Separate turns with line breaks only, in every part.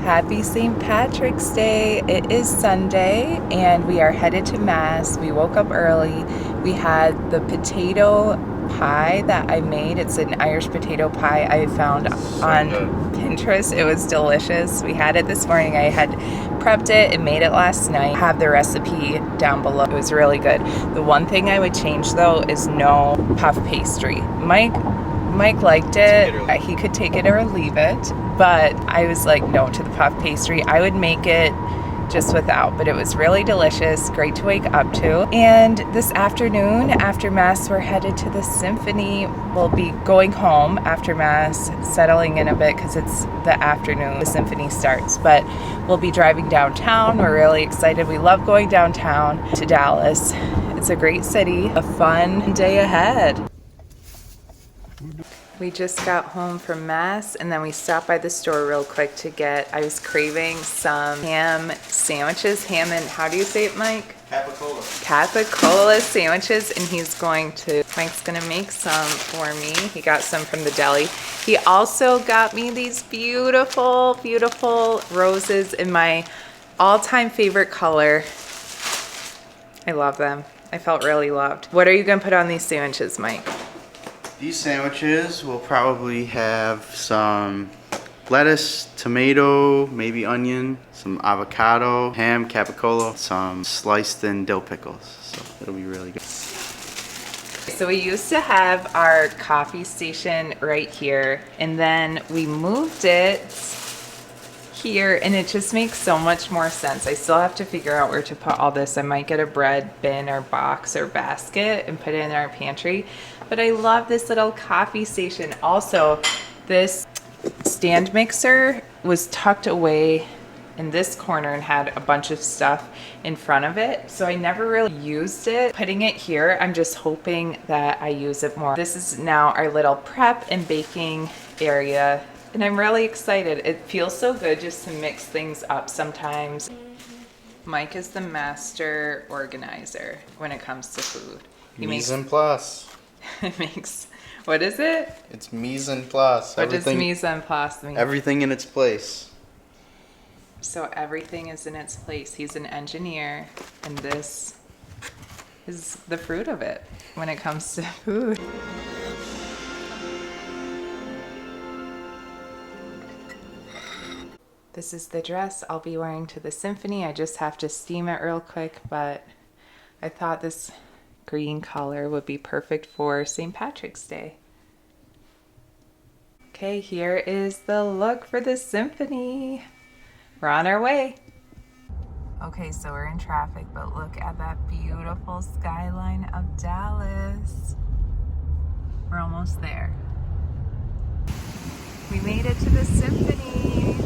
Happy St. Patrick's Day. It is Sunday and we are headed to Mass. We woke up early. We had the potato pie that I made. It's an Irish potato pie I found on Pinterest. It was delicious. We had it this morning. I had prepped it and made it last night. I have the recipe down below. It was really good. The one thing I would change though is no puff pastry. Mike liked it. He could take it or leave it, but I was like no to the puff pastry. I would make it just without, but it was really delicious, great to wake up to. And this afternoon after Mass, we're headed to the symphony. We'll be going home after Mass, settling in a bit because it's the afternoon the symphony starts, but we'll be driving downtown. We're really excited. We love going downtown to Dallas. It's a great city, a fun day ahead. We just got home from Mass and then we stopped by the store real quick to get, I was craving some ham sandwiches, ham and, how do you say it, Mike? Capicola sandwiches, and Mike's gonna make some for me. He got some from the deli. He also got me these beautiful, beautiful roses in my all-time favorite color. I love them. I felt really loved. What are you gonna put on these sandwiches, Mike?
These sandwiches will probably have some lettuce, tomato, maybe onion, some avocado, ham, capicola, some sliced in dill pickles. So it'll be really good.
So we used to have our coffee station right here, and then we moved it here, and it just makes so much more sense. I still have to figure out where to put all this. I might get a bread bin or box or basket and put it in our pantry. But I love this little coffee station. Also, this stand mixer was tucked away in this corner and had a bunch of stuff in front of it. So I never really used it. Putting it here, I'm just hoping that I use it more. This is now our little prep and baking area. And I'm really excited. It feels so good just to mix things up sometimes. Mike is the master organizer when it comes to food.
Mise en place.
What is it?
It's mise en place.
What does mise en place mean?
Everything in its place.
So everything is in its place. He's an engineer, and this is the fruit of it when it comes to food. This is the dress I'll be wearing to the symphony. I just have to steam it real quick, but I thought this green color would be perfect for St. Patrick's Day. Okay, here is the look for the symphony. We're on our way. Okay, so we're in traffic, but look at that beautiful skyline of Dallas. We're almost there. We made it to the symphony.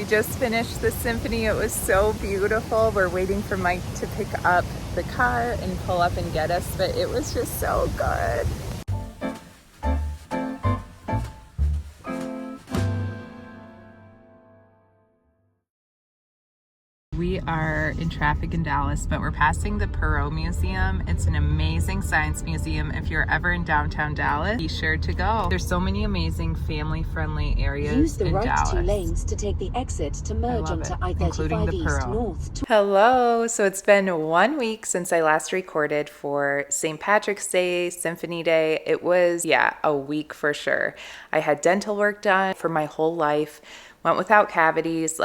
Just finished the symphony. It was so beautiful. We're waiting for Mike to pick up the car and pull up and get us, but it was just so good. We are in traffic in Dallas, but we're passing the Perot Museum. It's an amazing science museum. If you're ever in downtown Dallas, be sure to go. There's so many amazing family-friendly areas
Use the
in
right
Dallas.
2 lanes to take the exit to merge onto I-35 East North.
Hello. So it's been 1 week since I last recorded for St. Patrick's Day, Symphony Day. It was, a week for sure. I had dental work done for my whole life, went without cavities,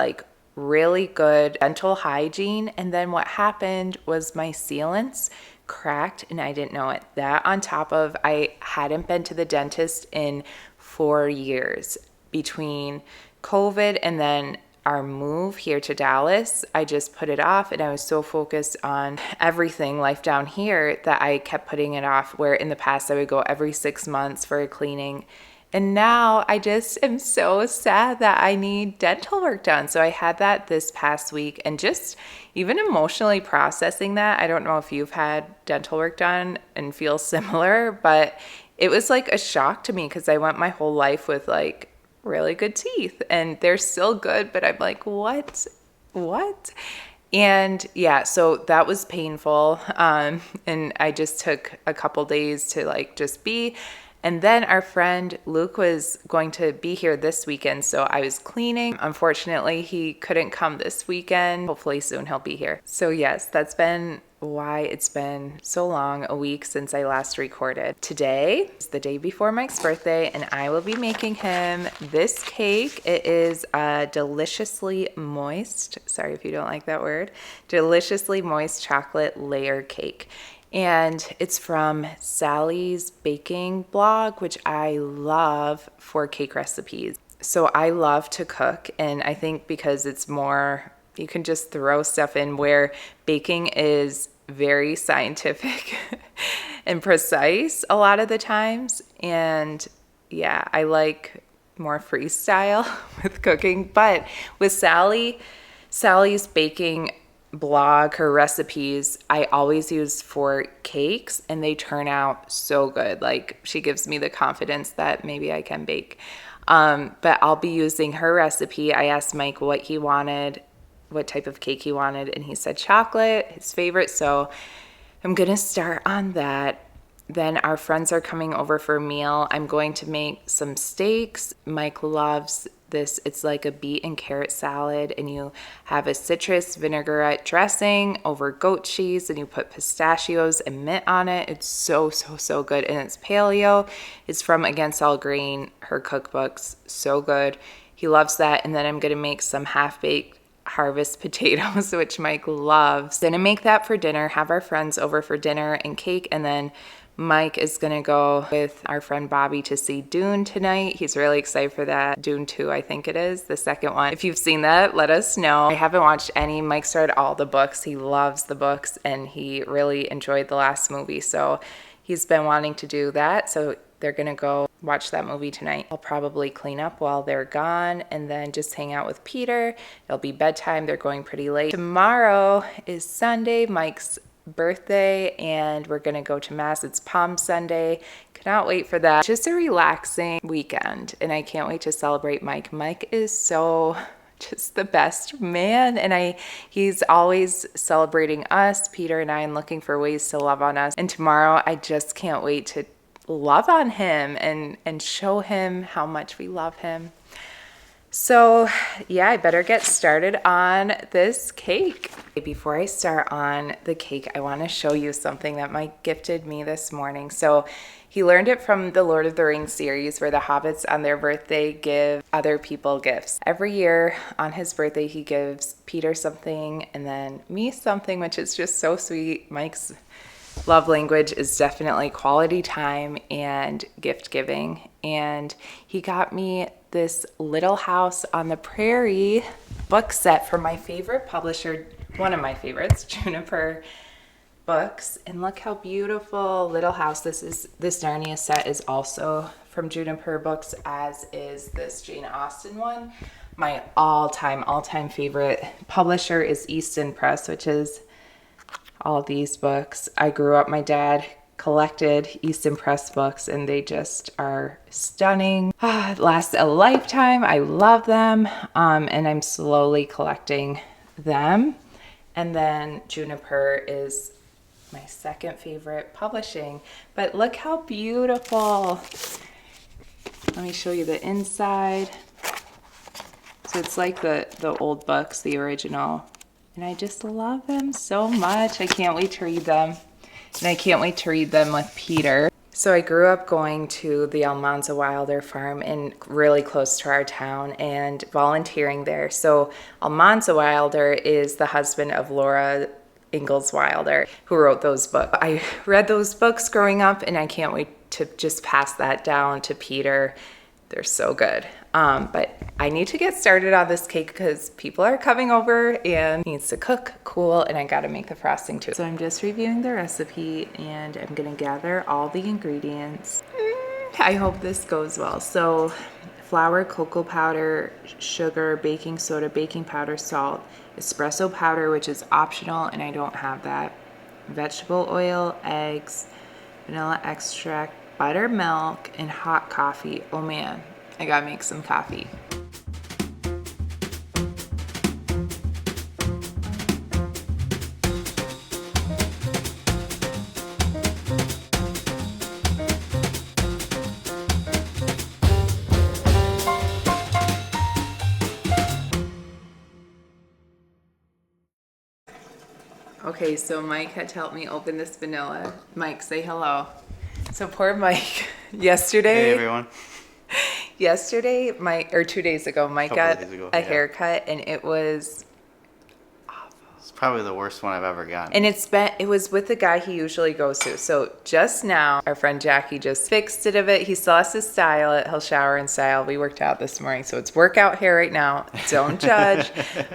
really good dental hygiene, and then what happened was my sealants cracked and I didn't know it. That on top of I hadn't been to the dentist in 4 years. Between COVID and then our move here to Dallas, I just put it off, and I was so focused on everything life down here that I kept putting it off, where in the past I would go every 6 months for a cleaning. And now I just am so sad that I need dental work done. So I had that this past week, and just even emotionally processing that. I don't know if you've had dental work done and feel similar, but it was like a shock to me because I went my whole life with really good teeth and they're still good, but I'm like, what? And yeah, so that was painful. And I just took a couple days to like just be. And then our friend Luke was going to be here this weekend, so I was cleaning. Unfortunately, he couldn't come this weekend. Hopefully soon he'll be here. So yes, that's been why it's been so long, a week since I last recorded. Today is the day before Mike's birthday, and I will be making him this cake. It is a deliciously moist, sorry if you don't like that word, deliciously moist chocolate layer cake. And it's from Sally's baking blog, which I love for cake recipes. So I love to cook, and I think because it's more, you can just throw stuff in, where baking is very scientific and precise a lot of the times. And yeah, I like more freestyle with cooking. But with Sally's baking blog, her recipes, I always use for cakes, and they turn out so good. Like, she gives me the confidence that maybe I can bake. But I'll be using her recipe. I asked Mike what he wanted, what type of cake he wanted, and he said chocolate, his favorite. So I'm gonna start on that. Then our friends are coming over for a meal. I'm going to make some steaks. Mike loves this. It's like a beet and carrot salad, and you have a citrus vinaigrette dressing over goat cheese, and you put pistachios and mint on it. It's so good, and it's paleo. It's from Against All Grain, her cookbooks. So good. He loves that. And then I'm gonna make some half-baked harvest potatoes, which Mike loves. Gonna make that for dinner, have our friends over for dinner and cake, and then Mike is gonna go with our friend Bobby to see Dune tonight. He's really excited for that. Dune 2, I think it is, the second one. If you've seen that, let us know. I haven't watched any. Mike started all the books. He loves the books, and he really enjoyed the last movie, so he's been wanting to do that. So they're gonna go watch that movie tonight. I'll probably clean up while they're gone and then just hang out with Peter. It'll be bedtime. They're going pretty late. Tomorrow is Sunday, Mike's birthday, and we're gonna go to Mass. It's Palm Sunday. Cannot wait for that. Just a relaxing weekend, and I can't wait to celebrate Mike. Mike is so just the best man, and he's always celebrating us, Peter and I, and looking for ways to love on us. And tomorrow I just can't wait to love on him and show him how much we love him. So yeah, I better get started on this cake. Before I start on the cake, I want to show you something that Mike gifted me this morning. So he learned it from the Lord of the Rings series, where the hobbits on their birthday give other people gifts. Every year on his birthday, he gives Peter something and then me something, which is just so sweet. Mike's love language is definitely quality time and gift giving. And he got me this Little House on the Prairie book set from my favorite publisher, one of my favorites, Juniper Books. And look how beautiful Little House. This Narnia set is also from Juniper Books, as is this Jane Austen one. My all-time favorite publisher is Easton Press, which is all these books. I grew up, my dad collected Easton Press books, and they just are stunning. Last a lifetime. I love them, and I'm slowly collecting them. And then Juniper is my second favorite publishing. But look how beautiful. Let me show you the inside. So it's like the old books, the original. And I just love them so much. I can't wait to read them. And I can't wait to read them with Peter. So I grew up going to the Almanza Wilder farm and really close to our town and volunteering there. So Almanza Wilder is the husband of Laura Ingalls Wilder, who wrote those books. I read those books growing up, and I can't wait to just pass that down to Peter. They're so good. But I need to get started on this cake because people are coming over and needs to cook, cool, and I gotta make the frosting too. So I'm just reviewing the recipe, and I'm gonna gather all the ingredients. I hope this goes well. So flour, cocoa powder, sugar, baking soda, baking powder, salt, espresso powder, which is optional, and I don't have that, vegetable oil, eggs, vanilla extract, buttermilk, and hot coffee. Oh man, I gotta make some coffee. Okay, so Mike had to help me open this vanilla. Mike, say hello. So poor Mike,
Hey everyone.
yesterday, Mike, or 2 days ago, Mike
Couple
got
days ago,
a
yeah.
haircut and it was,
It's probably the worst one I've ever gotten.
and it was with the guy he usually goes to. So just now, our friend Jackie just fixed it a bit. He still has to style it. He'll shower and style. We worked out this morning. So it's workout hair right now. Don't judge,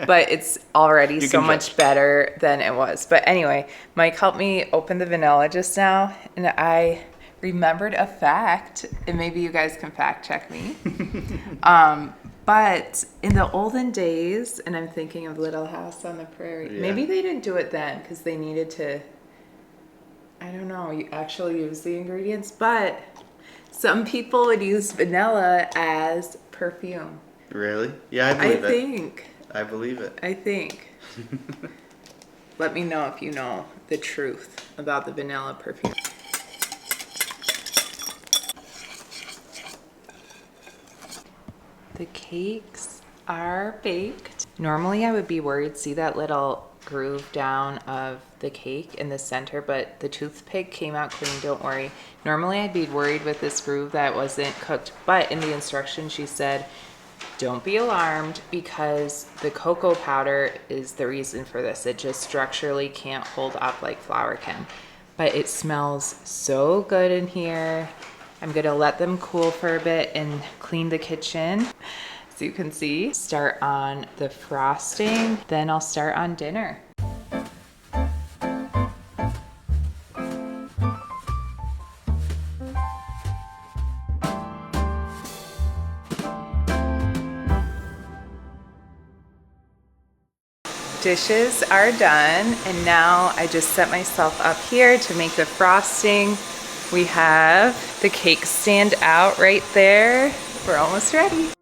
but it's already
You
so
can
much
judge.
better than it was. But anyway, Mike helped me open the vanilla just now, and I remembered a fact, and maybe you guys can fact check me. But in the olden days, and I'm thinking of Little House on the Prairie,
Yeah.
maybe they didn't do it then because they needed to, I don't know, you actually use the ingredients, but some people would use vanilla as perfume.
Really? Yeah, I believe it. I believe it.
I think. Let me know if you know the truth about the vanilla perfume. The cakes are baked. Normally I would be worried, see that little groove down of the cake in the center, but the toothpick came out clean, don't worry. Normally I'd be worried with this groove that wasn't cooked, but in the instructions she said, don't be alarmed because the cocoa powder is the reason for this. It just structurally can't hold up like flour can. But it smells so good in here. I'm gonna let them cool for a bit and clean the kitchen. So you can see, start on the frosting, then I'll start on dinner. Dishes are done, and now I just set myself up here to make the frosting. We have the cake stand out right there. We're almost ready.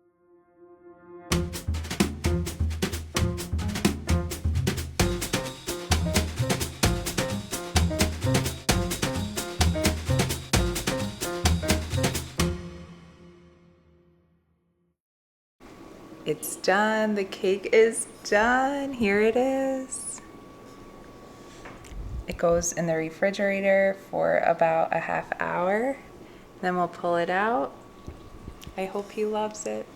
It's done. The cake is done. Here it is. It goes in the refrigerator for about a half hour. Then we'll pull it out. I hope he loves it.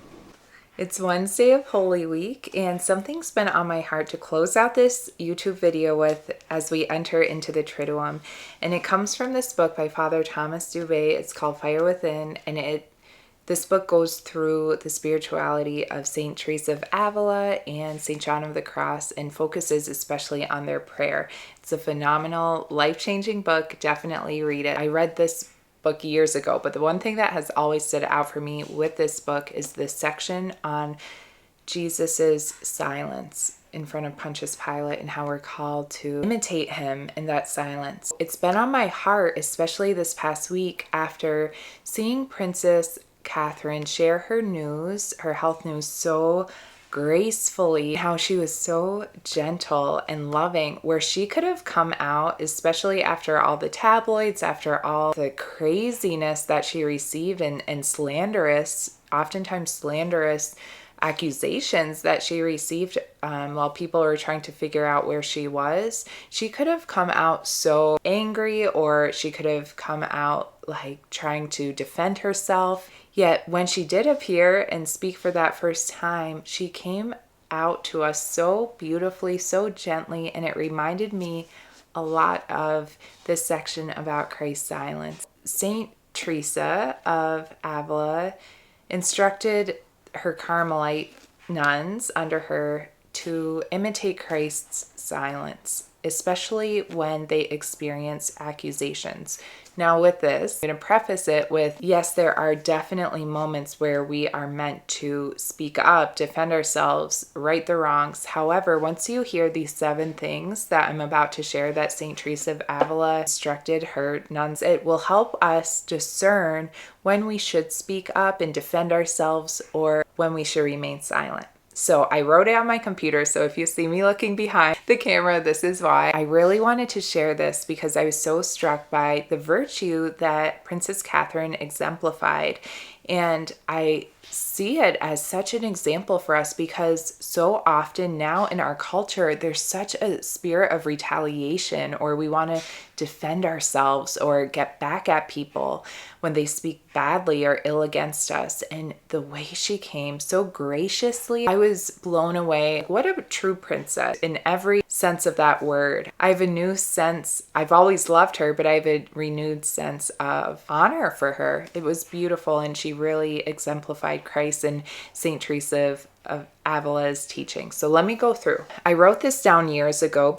It's Wednesday of Holy Week, and something's been on my heart to close out this YouTube video with as we enter into the Triduum. And it comes from this book by Father Thomas Dubé. It's called Fire Within, and this book goes through the spirituality of Saint Teresa of Avila and Saint John of the Cross and focuses especially on their prayer. It's a phenomenal, life-changing book. Definitely read it. I read this book years ago, but the one thing that has always stood out for me with this book is this section on Jesus's silence in front of Pontius Pilate and how we're called to imitate him in that silence. It's been on my heart, especially this past week after seeing Princess Catherine share her news, her health news so gracefully, how she was so gentle and loving, where she could have come out, especially after all the tabloids, after all the craziness that she received and oftentimes slanderous accusations that she received while people were trying to figure out where she was. She could have come out so angry, or she could have come out like trying to defend herself. Yet when she did appear and speak for that first time, she came out to us so beautifully, so gently, and it reminded me a lot of this section about Christ's silence. Saint Teresa of Avila instructed her Carmelite nuns under her to imitate Christ's silence especially when they experience accusations. Now with this, I'm going to preface it with, yes, there are definitely moments where we are meant to speak up, defend ourselves, right the wrongs. However, once you hear these 7 things that I'm about to share that St. Teresa of Avila instructed her nuns, it will help us discern when we should speak up and defend ourselves or when we should remain silent. So I wrote it on my computer, so if you see me looking behind the camera, this is why. I really wanted to share this because I was so struck by the virtue that Princess Catherine exemplified. And I see it as such an example for us because so often now in our culture, there's such a spirit of retaliation, or we want to defend ourselves or get back at people when they speak badly or ill against us. And the way she came so graciously, I was blown away. What a true princess in every sense of that word. I have a new sense. I've always loved her, but I have a renewed sense of honor for her. It was beautiful, and she really exemplified Christ and St. Teresa of Avila's teaching. So let me go through. I wrote this down years ago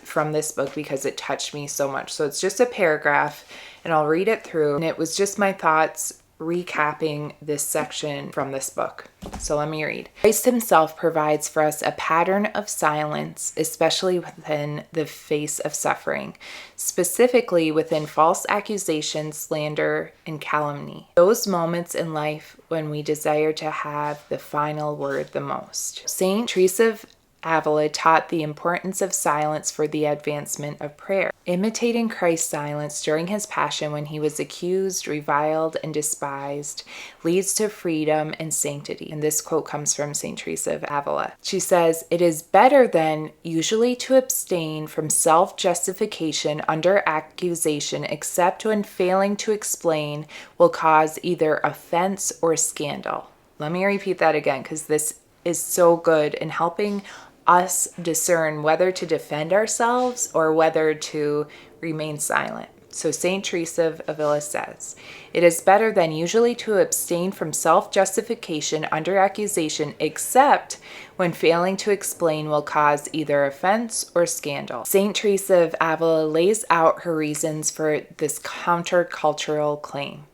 from this book because it touched me so much. So it's just a paragraph and I'll read it through. And it was just my thoughts recapping this section from this book. So let me read. Christ himself provides for us a pattern of silence, especially within the face of suffering, specifically within false accusation, slander, and calumny. Those moments in life when we desire to have the final word the most. Saint Teresa of Avila taught the importance of silence for the advancement of prayer. Imitating Christ's silence during his passion when he was accused, reviled, and despised leads to freedom and sanctity. And this quote comes from St. Teresa of Avila. She says, "It is better then usually to abstain from self-justification under accusation, except when failing to explain will cause either offense or scandal." Let me repeat that again because this is so good in helping us discern whether to defend ourselves or whether to remain silent. So St. Teresa of Avila says, "It is better then usually to abstain from self-justification under accusation, except when failing to explain will cause either offense or scandal." St. Teresa of Avila lays out her reasons for this countercultural claim.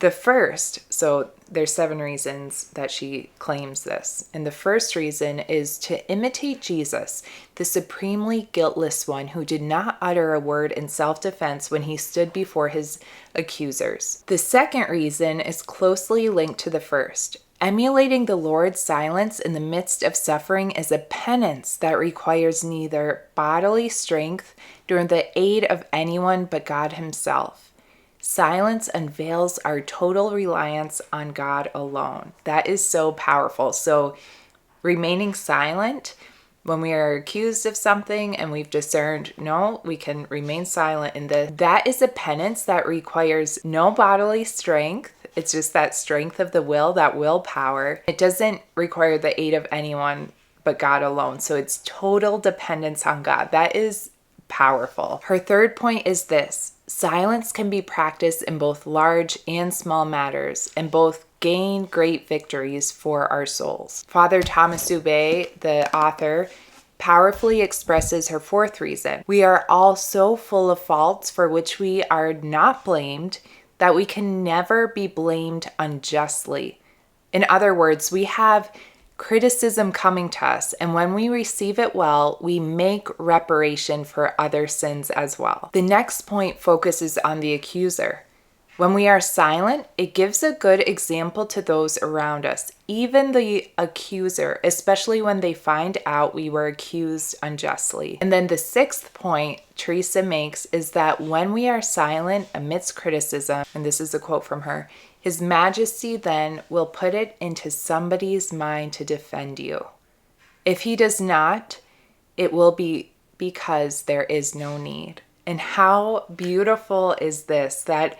The first, so there's 7 reasons that she claims this. And the first reason is to imitate Jesus, the supremely guiltless one who did not utter a word in self-defense when he stood before his accusers. The second reason is closely linked to the first. Emulating the Lord's silence in the midst of suffering is a penance that requires neither bodily strength nor the aid of anyone but God himself. Silence unveils our total reliance on God alone. That is so powerful. So remaining silent when we are accused of something and we've discerned, no, we can remain silent in this. That is a penance that requires no bodily strength. It's just that strength of the will, that willpower. It doesn't require the aid of anyone but God alone. So it's total dependence on God. That is powerful. Her third point is this: silence can be practiced in both large and small matters, and both gain great victories for our souls. Father Thomas Ubé, the author, powerfully expresses her fourth reason. We are all so full of faults for which we are not blamed that we can never be blamed unjustly. In other words, we have criticism coming to us, and when we receive it well, we make reparation for other sins as well. The next point focuses on the accuser. When we are silent, it gives a good example to those around us, even the accuser, especially when they find out we were accused unjustly. And then the sixth point Teresa makes is that when we are silent amidst criticism, and this is a quote from her, His Majesty then will put it into somebody's mind to defend you. If he does not, it will be because there is no need. And how beautiful is this, that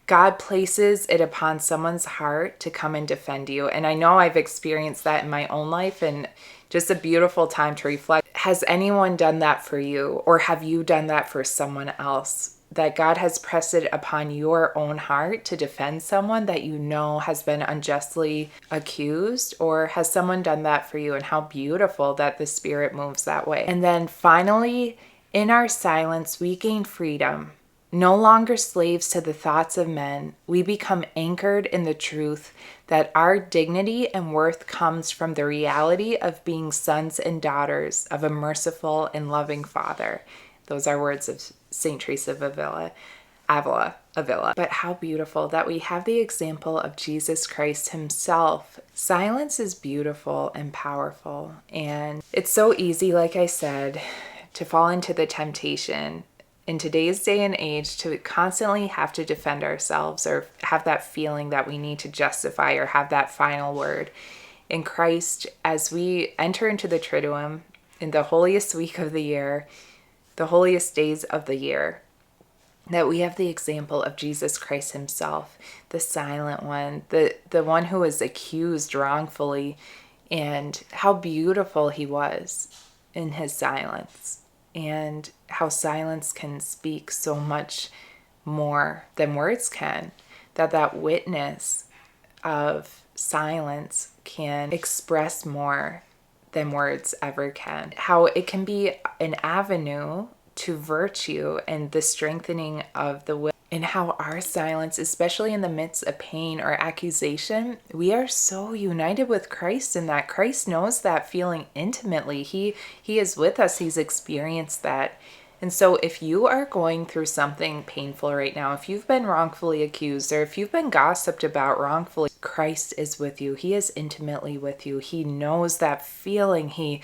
God places it upon someone's heart to come and defend you. And I know I've experienced that in my own life, and just a beautiful time to reflect. Has anyone done that for you? Or have you done that for someone else? That God has pressed it upon your own heart to defend someone that you know has been unjustly accused? Or has someone done that for you? And how beautiful that the Spirit moves that way. And then finally, In our silence, we gain freedom. No longer slaves to the thoughts of men, we become anchored in the truth that our dignity and worth comes from the reality of being sons and daughters of a merciful and loving Father. Those are words of St. Teresa of Avila. But how beautiful that we have the example of Jesus Christ himself. Silence is beautiful and powerful, and it's so easy, like I said, to fall into the temptation in today's day and age to constantly have to defend ourselves or have that feeling that we need to justify or have that final word. In Christ, as we enter into the Triduum in the holiest week of the year, the holiest days of the year, that we have the example of Jesus Christ himself, the silent one, the one who was accused wrongfully, and how beautiful he was in his silence, and how silence can speak so much more than words can, that witness of silence can express more than words ever can, how it can be an avenue to virtue and the strengthening of the will, and how our silence, especially in the midst of pain or accusation, we are so united with Christ in that. Christ knows that feeling intimately. He is with us. He's experienced that. And so if you are going through something painful right now, if you've been wrongfully accused or if you've been gossiped about wrongfully, Christ is with you. He is intimately with you. He knows that feeling. He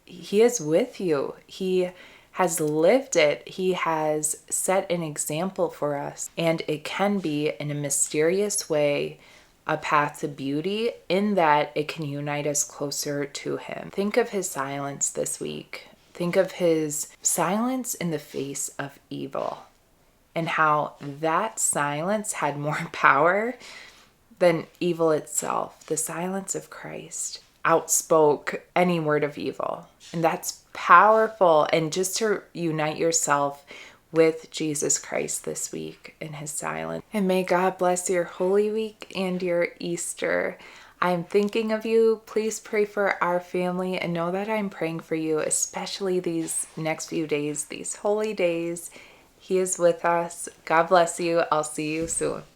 is with you. He has lived it. He has set an example for us. And it can be, in a mysterious way, a path to beauty in that it can unite us closer to him. Think of his silence this week. Think of his silence in the face of evil and how that silence had more power than evil itself. The silence of Christ outspoke any word of evil. And that's powerful. And just to unite yourself with Jesus Christ this week in his silence. And may God bless your Holy Week and your Easter. I'm thinking of you. Please pray for our family and know that I'm praying for you, especially these next few days, these holy days. He is with us. God bless you. I'll see you soon.